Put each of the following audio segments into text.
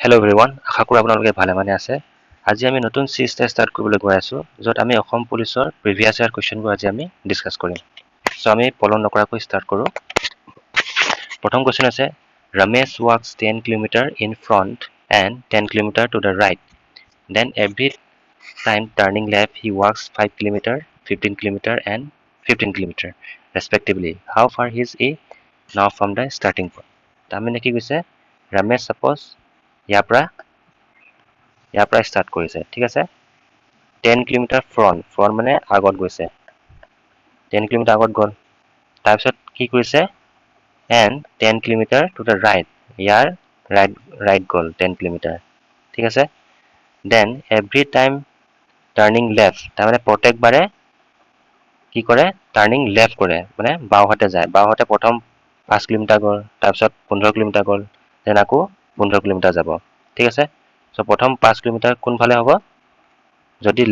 Hello everyone, আশা কৰো আপোনালোকে ভালে মানে আছে। আজি আমি নতুন সিৰিজ ষ্টাৰ্ট কৰিবলৈ গৈ আছো য'ত আমি অসম পুলিচৰ প্ৰিভিয়াছ ইয়াৰ কোৱেশ্চনবোৰ আজি আমি ডিসকাস কৰিম। সো আমি পলম নকৰাকৈ ষ্টাৰ্ট কৰো। প্ৰথম কোৱেশ্চন আছে Ramesh walks 10 km in front and 10 km to the right. Then every time turning left he walks 5 km, 15 km and 15 km respectively. How far is he now from the starting point? তাৰমানে কি কৈছে Ramesh suppose ইয়াৰ পৰা start কৰিছে ঠিক আছে 10 kilometre front মানে আগত গৈছে 10 কিলোমিটাৰ আগত গ'ল তাৰপিছত কি কৰিছে and 10 kilometre to the right ইয়াৰ ৰাইট গ'ল 10 কিলোমিটাৰ ঠিক আছে then every time turning left তাৰমানে প্ৰত্যেকবাৰে কি কৰে টাৰ্নিং লেফ্ট কৰে মানে বাওঁহাতে যায় বাওঁহাতে প্ৰথম 5 কিলোমিটাৰ গ'ল তাৰপিছত 15 কিলোমিটাৰ গ'ল দেন আকৌ 15 কিলোমিটাৰ যাব ঠিক আছে সো প্ৰথম 5 কিলোমিটাৰ কোনফালে হ'ব যদি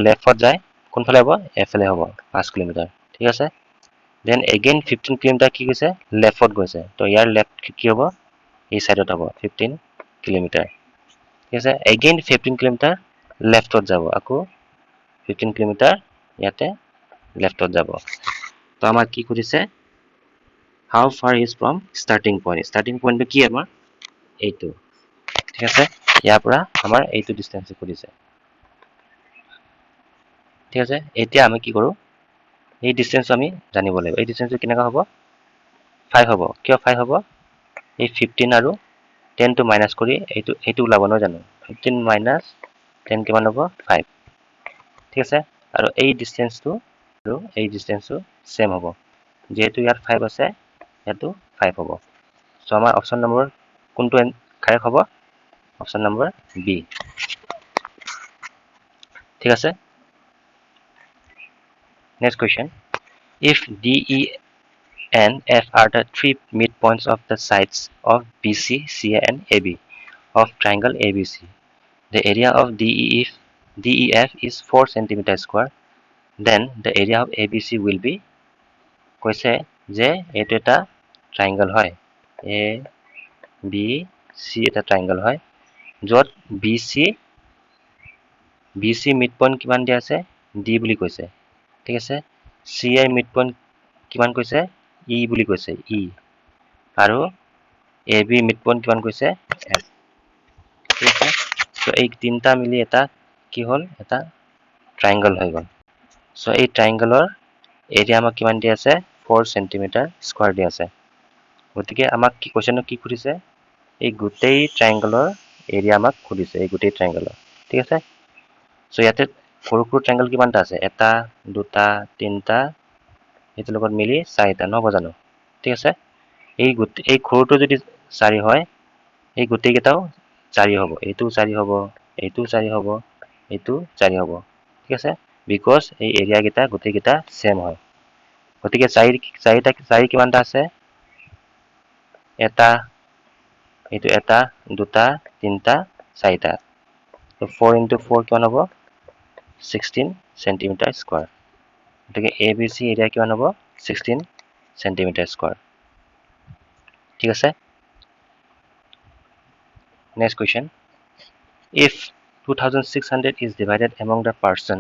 লেফ্টত যায় কোনফালে হ'ব এফালে হ'ব 5 কিলোমিটাৰ ঠিক আছে দেন এগেইন 15 কিলোমিটাৰ কি কৈছে লেফ্টত গৈছে তো ইয়াৰ লেফ্ট কি হ'ব এই সাইডত হ'ব 15 কিলোমিটাৰ ঠিক আছে এগেইন 15 কিলোমিটাৰ লেফ্টত যাব আকৌ 15 কিলোমিটাৰ ইয়াতে লেফ্টত যাব তো আমাৰ কি কৰিছে how far is from starting point কি আমাৰ এইটো ঠিক আছে ইয়াৰ পৰা আমাৰ এইটো ডিসটেন্স কৰিছে ঠিক আছে এতিয়া আমি কি কৰো এই ডিসটেন্স আমি জানিব লাগিব এই ডিসটেন্স কেনেকা হ'ব 5 হ'ব কিয় 5 হ'ব এই 15 আৰু 10 টো মাইনাস কৰি এইটো ওলাব নহয় জানো 15 মাইনাস 10 কিমান হ'ব 5 ঠিক আছে আৰু এই ডিসটেন্সটো আৰু এই ডিসটেন্সটো সেম হ'ব যেহেতু ইয়াত 5 আছে ইয়াতো 5 হ'ব সো আমাৰ অপচন নম্বৰ কোনটো কাৰেক্ট হ'ব অপচন নম্বৰ বি ঠিক আছে next question if D E and F are the three midpoints of the sides of BC CA and AB of triangle ABC the area of DEF is 4 cm square then the area of ABC will be কৈছে যে এটো এটা triangle হয় A B সি এটা triangle হয় যত BC mid point কিমান দিয়া আছে ডি বুলি কৈছে ঠিক আছে সি এর মিড পয়েন্ট কিমান কৈছে ই বুলি কৈছে ই আৰু এবি মিড পয়েন্ট কিমান কৈছে এফ ঠিক আছে সো এই তিনটা মিলি এটা কি হল এটা ট্রায়াঙ্গল হৈ গল সো এই ট্ৰায়াঙ্গলৰ এৰিয়া আমাক কিমান দিয়া আছে 4 cm স্কয়াৰ দিয়া আছে গতিকে আমাক কি কোৱেশ্চন কি খুদিছে এই গোটেই ট্ৰায়াঙ্গলৰ এৰিয়া আমাক খুদিছে এই গোটেই ট্ৰায়াঙ্গলৰ ঠিক আছে সো ইয়াতে সৰু সৰু ট্ৰায়াঙ্গল কিমানটা আছে এটা দুটা তিনটা এটো লগত মিলি চাৰিটা নহব জানো ঠিক আছে এই সৰুটো যদি 4 হয় এই গোটেই কেটাও 4 হ'ব এইটো 4 হ'ব এইটো 4 হ'ব এইটো 4 হ'ব ঠিক আছে বিকজ এই এৰিয়া কেটা গোটেই কেটা সেম হয় গতিকে 4 কিমানটা আছে এটা এইটো এটা দুটা তিনটা চাৰিটা তো 4 into 4 কিমান হ'ব 16 cm square গতিকে ABC এৰিয়া কিমান হ'ব 16 cm square ঠিক আছে next question if 2600 is divided among the person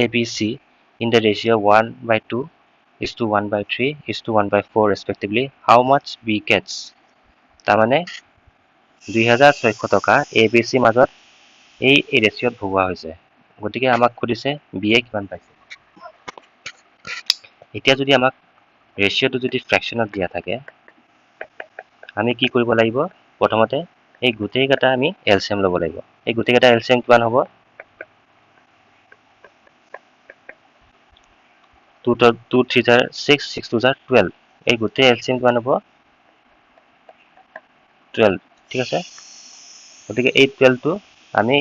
ABC in the ratio 1/2 is to 1/3 is to 1/4 respectively how much B gets তাৰমানে 2600 টকা ABC মাজত এই ৰেশিওত ভগোৱা হৈছে গতিকে আমাক খুদিছে বি এ কিমান পাইছে এতিয়া যদি আমাক ৰেশিওটো যদি ফ্ৰেকশনত দিয়া থাকে আমি কি কৰিব লাগিব প্ৰথমতে এই গোটেই কেটা আমি এলসিএম লব লাগিব এই গোটেই কেটা এলসিএম কিমান হ'ব 2 3 6 6 2 12 এই গোটেই এলসিএম কিমান হ'ব 12 ঠিক আছে গতিকে এই 12 টো আমি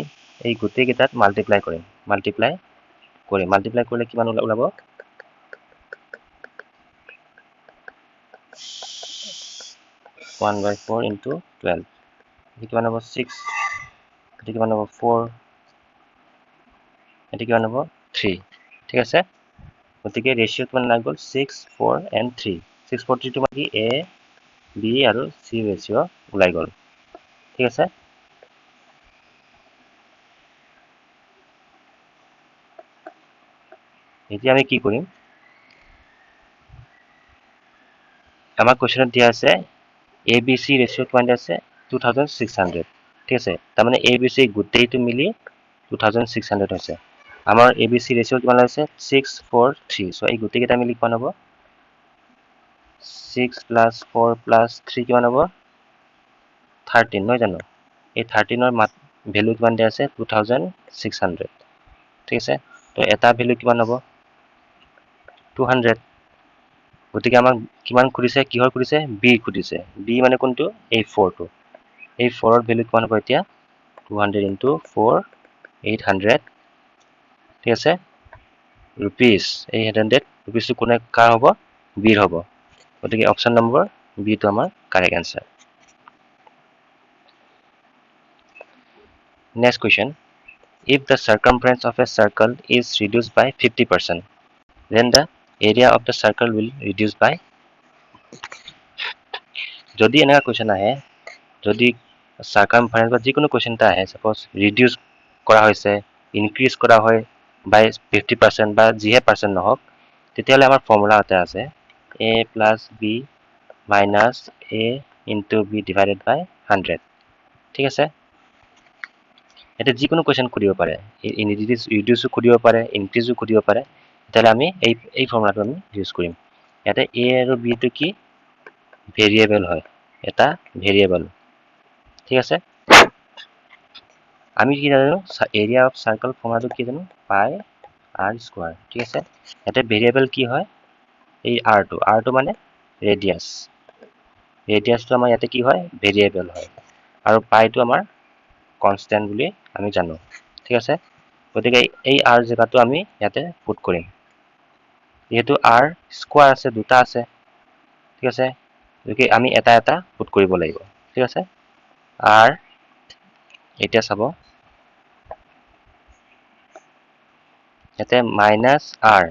এই গোটেই কেটাত মাল্টিপ্লাই কৰিলে কিমান ওলাব 1/4 into 12 এটি কিমান হ'ব 6 এটি কিমান হ'ব 4 এটি কিমান হ'ব 3 ঠিক আছে গতিকে ৰেশিও কিমান লাগ গল 6 4 and 3 6 4 3 টো মানে A B আৰু C ৰেশিও ওলাই গল ঠিক আছে এতিয়া আমি কি কৰিম আমাৰ কোৱেশ্চনত দিয়া আছে ABC ৰেচিঅ কিমান দিয়া আছে 2600 ঠিক আছে তাৰমানে ABC গোটেইটো মিলি 2600 হৈছে আমাৰ ABC ৰেচিঅ কিমান হৈছে 643 সো এই গোটেইকেইটা মিলি কিমান হ'ব 6 plus 4 plus 3 কিমান হ'ব 13 নহয় জানো এই 13 ৰ ভ্যালু কিমান দিয়া আছে 2600 ঠিক আছে তো এটা ভ্যালু কিমান হ'ব 200 গতিকে আমাক কিমান খুদিছে কিহৰ খুদিছে b খুদিছে b মানে কোনটো এই 4 টো এই 4 ৰ ভ্যালু কিমান হ'ব এতিয়া 200 into 4 800 ঠিক আছে rupees 800 rupees টো কোনে কাৰ হ'ব b ৰ হ'ব গতিকে অপচন নম্বৰ b টো আমাৰ correct answer Next question. If the circumference of a circle is reduced by 50%, then the area of the circle will reduce by. যদি এনেকা question আহে যদি circumference বা যিকোনো question এটা আহে suppose reduce কৰা হৈছে increase কৰা হয় by 50% বা যিহে percent নহওক তেতিয়াহলে আমাৰ ফৰ্মুলা এটা আছে a plus b minus a into b divided by 100 ঠিক আছে এটা যিকোনো কোৱেশ্চন খুদিব পাৰে ৰিডিউসও খুদিব পাৰে ইনক্ৰিজও খুদিব পাৰে তাহলে আমি এই ফৰ্মুলাটো আমি ইউজ কৰিম ইয়াতে a আৰু b টো কি ভেৰিয়েবল হয় এটা ভেৰিয়েবল ঠিক আছে আমি কি জানো এৰিয়া অফ সাৰ্কেল ফৰ্মুলাটো কি জানো পাই r স্কয়াৰ ঠিক আছে ইয়াতে ভেৰিয়েবল কি হয় এই r টো মানে ৰেডিয়াসটো আমাৰ ইয়াতে কি হয় ভেৰিয়েবল হয় আৰু পাইটো আমাৰ কনস্ট্যান্ট বুলি আমি জানো ঠিক আছে গতিকে এই r জায়গাটো আমি ইয়াতে পুট কৰিম যেহেতু r স্কয়ার আছে দুটা আছে ঠিক আছে গতিকে আমি এটা এটা পুট কৰিব লাগিব ঠিক আছে r এতিয়া চাব ইয়াতে মাইনাস r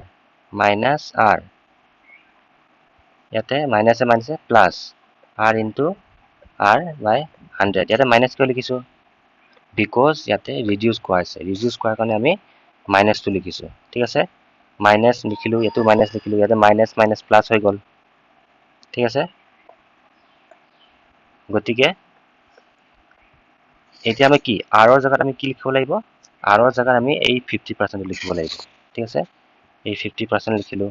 ইয়াতে মাইনাসে মাইনাসে plus r into r by 100 ইয়াতে মাইনাস কিয় লিখিছো because ইয়াতে reduce কৰা আছে reduce কৰাৰ কাৰণে আমি মাইনাস টো লিখিছো ঠিক আছে মাইনাস লিখিলো এটো মাইনাস লিখিলো ইয়াতে মাইনাস মাইনাস প্লাস হৈ গল ঠিক আছে গতিকে এতিয়া আমি কি r ৰ জায়গাত আমি কি লিখিব লাগিব r ৰ জায়গাত আমি এই 50% লিখিব লাগিব ঠিক আছে এই 50% লিখিলো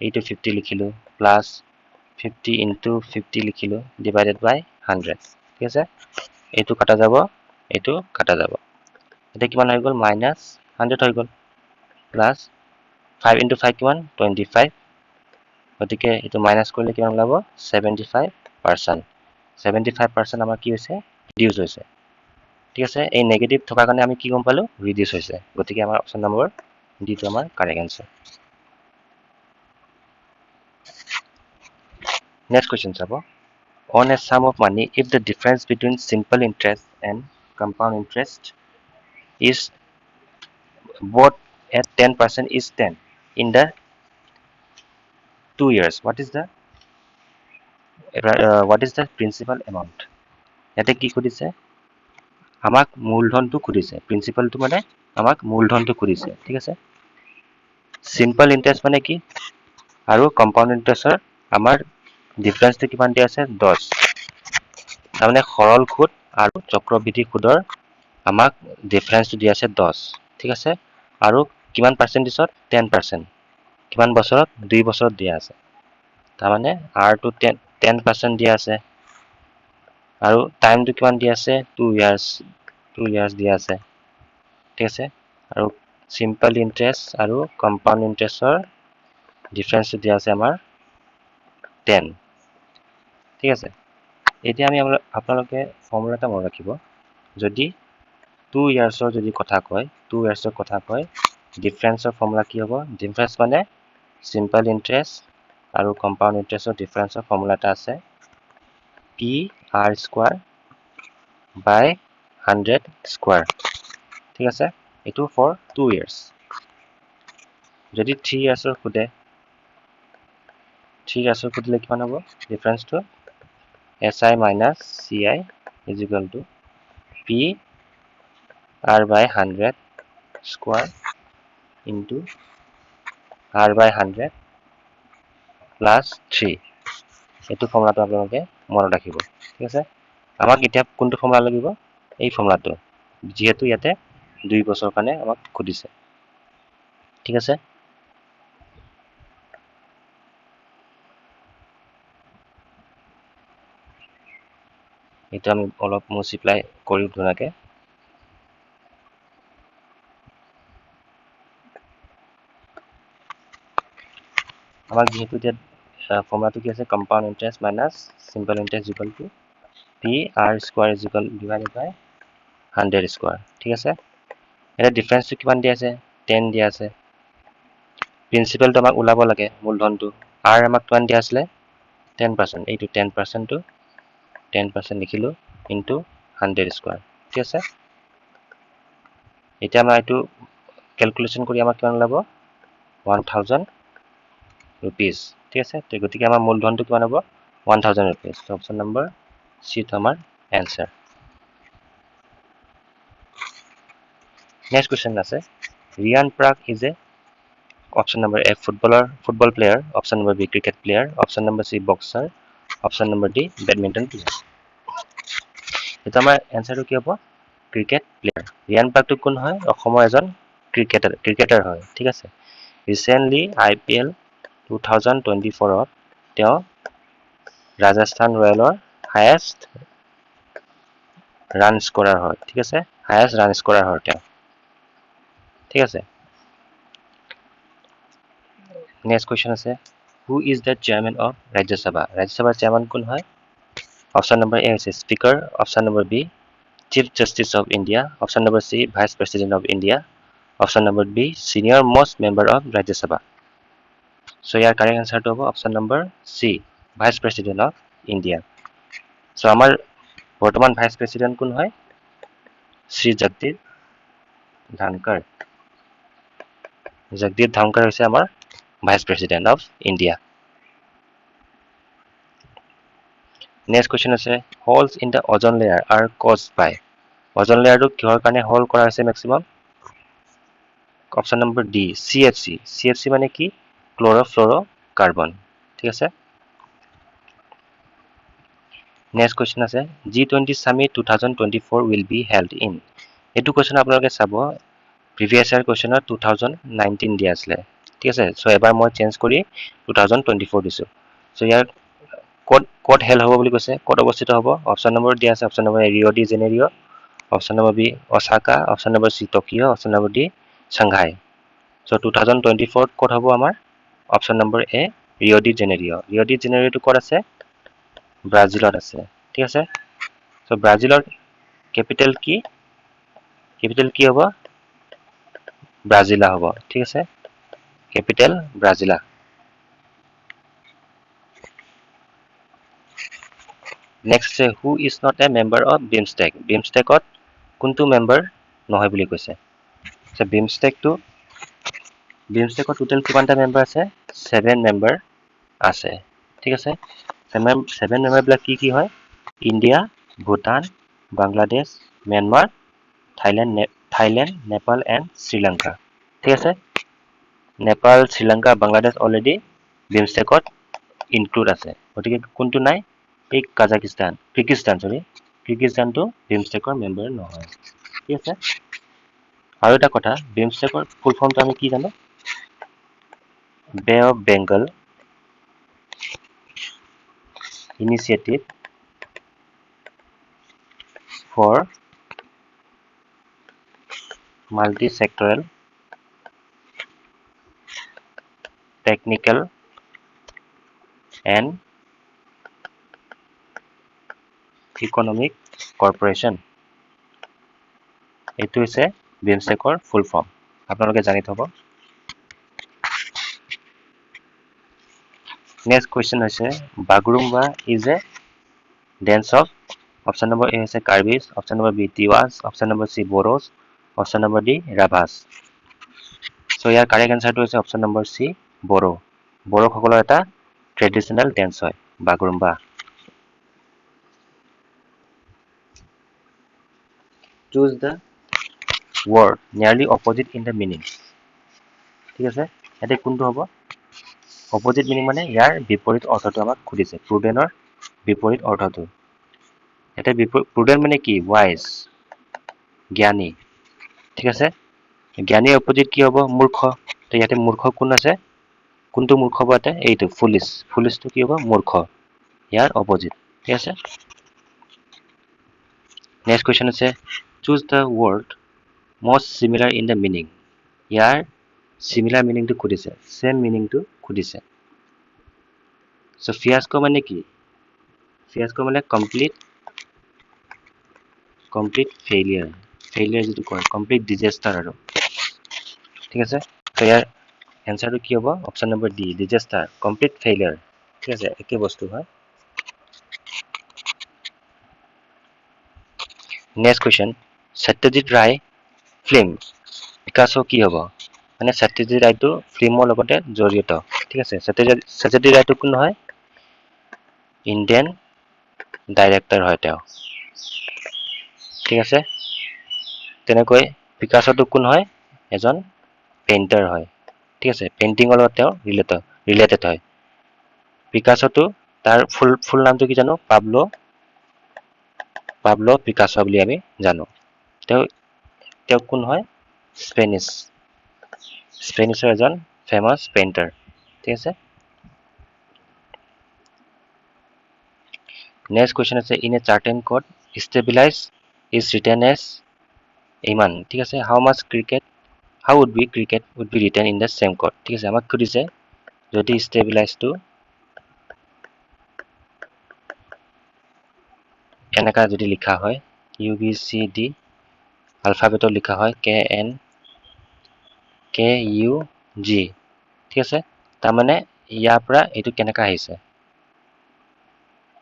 এইটো 50 লিখিলো প্লাস 50 into 50 লিখিলো divided by 100 ঠিক আছে এইটো কাটা যাব এইটো কাটা যাব এটা কিমান হৈ গল মাইনাস 100 হৈ গল প্লাস 5 into 5 কিমান 25 গতিকে এইটো মাইনাস কৰিলে কিমান ওলাব 75% 75% আমাৰ কি হৈছে ৰিডিউস হৈছে ঠিক আছে এই নেগেটিভ থকাৰ কাৰণে আমি কি গম পালো ৰিডিউস হৈছে গতিকে আমাৰ অপচন নম্বৰ ডি টো আমাৰ correct answer Next question sabo on a sum of money if the difference between simple interest and compound interest is both at 10% is 10 in the 2 years what is the principal amount ইয়াতে কি খুদিছে আমাক মূলধনটো খুদিছে প্ৰিন্সিপালটো মানে আমাক মূলধনটো খুদিছে ঠিক আছে simple interest মানে কি আৰু কম্পাউন্ড ইন্টাৰেস্টৰ আমাৰ ডিফাৰেন্সটো কিমান দিয়া আছে 10 তাৰমানে সৰল সুদ আৰু চক্ৰবৃদ্ধি সুদৰ আমাক ডিফাৰেন্সটো দিয়া আছে 10 ঠিক আছে আৰু কিমান পাৰ্সেন্টেজত 10% কিমান বছৰত 2 বছৰত দিয়া আছে তাৰমানে r টো 10% দিয়া আছে আৰু টাইমটো কিমান দিয়া আছে 2 ইয়াৰ্স দিয়া আছে ঠিক আছে আৰু সিম্পল ইন্টাৰেস্ট আৰু কম্পাউন্ড ইন্টাৰেস্টৰ ডিফাৰেন্সটো দিয়া আছে আমাৰ 10 ঠিক আছে এতিয়া আমি আপোনালোকে ফৰ্মুলাটা মনত ৰাখিব যদি 2 ইয়াৰ্সৰ যদি কথা কয় 2 ইয়াৰ্সৰ কথা কয় ডিফাৰেন্সৰ ফৰ্মুলা কি হ'ব ডিফাৰেন্স মানে সিম্পল ইন্টাৰেস্ট আৰু কম্পাউন্ড ইন্টাৰেস্টৰ ডিফাৰেন্সৰ ফৰ্মুলাটা আছে p r square by 100 square ঠিক আছে এটো ফৰ 2 ইয়াৰ্স যদি 3 ইয়াৰ্সৰ খুদে 3 ইয়াৰ্সৰ খুদিলে কিমান হ'ব ডিফাৰেন্সটো si minus ci is equal to p r by 100 square into r/100 plus 3 এইটো ফৰ্মুলাটো আপোনালোকে মনত ৰাখিব ঠিক আছে আমাক এতিয়া কোনটো ফৰ্মুলা লাগিব এই ফৰ্মুলাটো যিহেতু ইয়াতে 2 বছৰ কাৰণে আমাক খুদিছে ঠিক আছে এটা আমি অলপ মাল্টিপ্লাই কৰি ধুনাকে আমাক যেহেতু এতিয়া ফৰ্মুলাটো কি আছে compound interest minus simple interest equal to p r² divided by 100² ঠিক আছে এটা ডিফাৰেন্সটো কিমান দিয়া আছে 10 দিয়া আছে প্ৰিন্সিপালটো আমাক ওলাব লাগে মূলধনটো r আমাক কিমান দিয়া আছিলে 10% এইটো 10% টো 10% লিখিলো ইনটু 100² ঠিক আছে এতিয়া আমাৰ এইটো ক্যালকুলেশন কৰি আমাক কিমান ওলাব 1000 rupees ঠিক আছে তো গতিকে আমাৰ মূলধনটো কিমান হ'ব 1000 rupees তো অপশন নম্বৰ সি তো আমাৰ आंसर नेक्स्ट क्वेश्चन আছে Riyan Parag is a option number A football player option number B cricket player option number C boxer option number D badminton player এটা আমাৰ आंसरটো কি হ'ব ক্ৰিকেট প্লেয়াৰ ৰিয়ান প্ৰাগটো কোন হয় অসমৰ এজন ক্ৰিকেটাৰ হয় ঠিক আছে ৰিসেন্টলি IPL 2024 তেওঁ ৰাজস্থান ৰয়েলৰ হাইয়েষ্ট রান স্কোরার হয় ঠিক আছে হাইয়েস্ট রান স্কোরার হয় তেওঁ ঠিক আছে নেক্সট কোয়েশ্চন আছে who is the chairman of ৰাজ্যসভাৰ চেয়াৰম্যান কোন হয় অপশন নম্বৰ এ হৈছে speaker option number b chief justice of India option number c vice president of India option number b senior most member of Rajya Sabha so year correct আনসাৰটো হ'ব option number c vice president of India so আমাৰ বৰ্তমান vice president কোন হয় শ্ৰী জগদীপ ধনখড় হৈছে আমাৰ vice president of India next question আছে holes in the ozone layer are caused by ozone লেয়ারটো কিহৰ কাৰণে হোল কৰা হৈছে maximum option number d CFC মানে কি ক্লোৰোফ্লোৰোকাৰ্বন ঠিক আছে নেক্সট কোয়েশ্চন আছে G20 summit 2024 will be held in এইটো কোয়েশ্চন আপোনালোকে চাব প্ৰিভিয়াস ইয়াৰ কোয়েশ্চনত 2019 দিয়া আছিল ঠিক আছে সো এবাৰ মই চেঞ্জ কৰি 2024 দিছো সো ইয়াৰ কোড হেল হ'ব বুলি কৈছে কোড অৱস্থিত হ'ব অপশন নম্বৰ দিয়া আছে option number A Rio de Janeiro option number B Osaka option number C Tokyo option number D Shanghai so 2024 code হ'ব আমাৰ option number A Rio de জেনেৰিওটো কোড আছে ব্ৰাজিলত আছে ঠিক আছে সো ব্ৰাজিলৰ ক্যাপিটাল কি হ'ব ব্ৰাজিলা হ'ব ঠিক আছে capital Brasilia next who is not a member of বিমষ্টেকত কোনটো মেম্বাৰ নহয় বুলি কৈছে সো বিমষ্টেকত টোটাল কিমানটা মেম্বাৰ আছে 7 মেম্বাৰ আছে ঠিক আছে 7 মেম্বাৰ বিলাক কি হয় India Bhutan Bangladesh Myanmar Thailand Nepal and Sri Lanka ঠিক আছে নেপাল শ্রীলঙ্কা বাংলাদেশ অলরেডি বিমষ্টেকত ইনক্লুড আছে গতিকে কোনটো নাই এই কিৰ্গিস্তানটো বিমষ্টেকৰ মেম্বাৰ নহয় ঠিক আছে আৰু এটা কথা বিমষ্টেকৰ ফুল ফৰ্মটো আমি কি জানো bay of Bengal initiative for multi-sectoral technical and economic cooperation এইটো হৈছে বিমষ্টেকৰ ফুল ফৰ্ম আপোনালোকে জানি থব নেক্সট কোয়েশ্চন হৈছে Bagurumba is a dance of option number এ হৈছে Karbis option number B Tiwas option number C Bodos option number D Rabhas so ইয়াৰ কাৰেক্ট আনসাৰটো হৈছে অপশন নম্বৰ সি বড়োসকলৰ এটা ট্ৰেডিশনাল ডেন্স হয় Bagurumba choose the word nearly opposite in the meaning ঠিক আছে ইয়াতে কোনটো হ'ব অপজিট মিনিং মানে ইয়াৰ বিপৰীত অৰ্থটো আমাক সুধিছে প্ৰুডেণ্টৰ বিপৰীত অৰ্থটো ইয়াতে প্ৰুডেণ্ট মানে কি ৱাইজ জ্ঞানী ঠিক আছে জ্ঞানীৰ অপজিট কি হ'ব মূৰ্খ তো ইয়াতে মূৰ্খ কোন আছে কোনটো মূৰ্খ হ'ব ইয়াতে এইটো ফুলিশটো কি হ'ব মূৰ্খ ইয়াৰ অপজিট ঠিক আছে নেক্সট কুৱেশ্যন আছে choose the word most similar in the meaning year similar meaning to খুদিছে same meaning to খুদিছে so fiasco মানে কি fiasco মানে complete failure যেটো কয় complete disaster আৰু ঠিক আছে so ইয়াৰ answer কি হ'ব option number D disaster complete failure ঠিক আছে একে বস্তু হয় next question Satyajit Ray film Picasso কি হ'ব মানে Satyajit Ray to ফিল্মৰ লগতে জড়িত ঠিক আছে Satyajit Ray to কোন হয় ইণ্ডিয়ান ডাইৰেক্টৰ হয় তেওঁ ঠিক আছে তেনেকৈ পিকাছো তো কোন হয় এজন পেইন্টাৰ হয় ঠিক আছে পেইন্টিংৰ লগত তেওঁ ৰিলেটেড হয় পিকাছো তো তাৰ ফুল নামটো কি জানো পাবলো পিকাছো বুলি আমি জানো তেওঁ কোন হয় স্পেনিছৰ এজন ফেমাস পেইন্টাৰ ঠিক আছে next question আছে in a certain code stabilize is written as ইমান ঠিক আছে how would be cricket would be written in the same code ঠিক আছে আমাক খুদিছে যদি stabilize to এনেকা যদি লিখা হয় UBCD alphabetত লিখা হয় KNKUG ঠিক আছে তাৰ মানে ইয়াৰ পৰা এটো কেনেকা আহিছে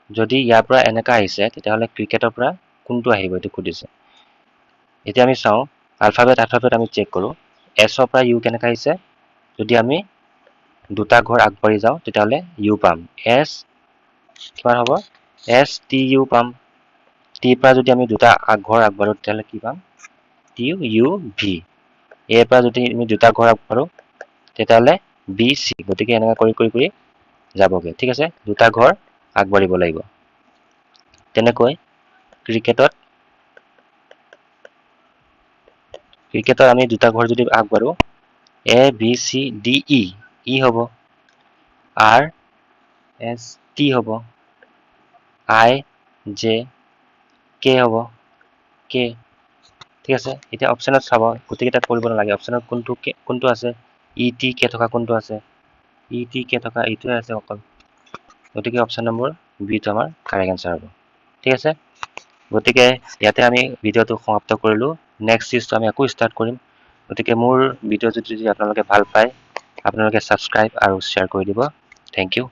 যদি ইয়াৰ পৰা এনেকা আহিছে তেতিয়াহলে ক্ৰিকেটৰ পৰা কোনটো আহিব এটো খুদিছে এতিয়া আমি চাও alphabet আমি চেক কৰো S ৰ পৰা U কেনেকা আহিছে যদি আমি দুটা ঘৰ আগবাঢ়ি যাও তেতিয়াহলে U পাম S কিমান হ'ব STU পাম T পৰা যদি আমি দুটা ঘৰ আগবাঢ়ো তেতিয়াহলে কি পাম TUV A পৰা যদি আমি দুটা ঘৰ আগবাঢ়ো তেতিয়াহলে BC গতিকে এনেকা কৰি যাবগে ঠিক আছে দুটা ঘৰ আগবাঢ়িব লাগিব তেনেকৈ ক্ৰিকেটৰ আমি দুটা ঘৰ যদি আগবাঢ়ো A B C D E হ'ব R S T হ'ব I J K হ'ব K ঠিক আছে এতিয়া অপচনত চাব গতিকেটা কৰিব নালাগে অপচনত কোনটো আছে ET K থকা কোনটো আছে ET K থকা এইটোৱে আছে অকল গতিকে অপচন নম্বৰ বি টো আমাৰ কাৰেক্ট আনসাৰ হ'ব ঠিক আছে গতিকে ইয়াতে আমি ভিডিওটো সমাপ্ত কৰিলো নেক্সট সিৰিজটো আমি আকৌ ষ্টাৰ্ট কৰিম গতিকে মোৰ ভিডিও যদি আপোনালোকে ভাল পায় আপোনালোকে সাবস্ক্ৰাইব আৰু শেয়াৰ কৰি দিব থ্যাংক ইউ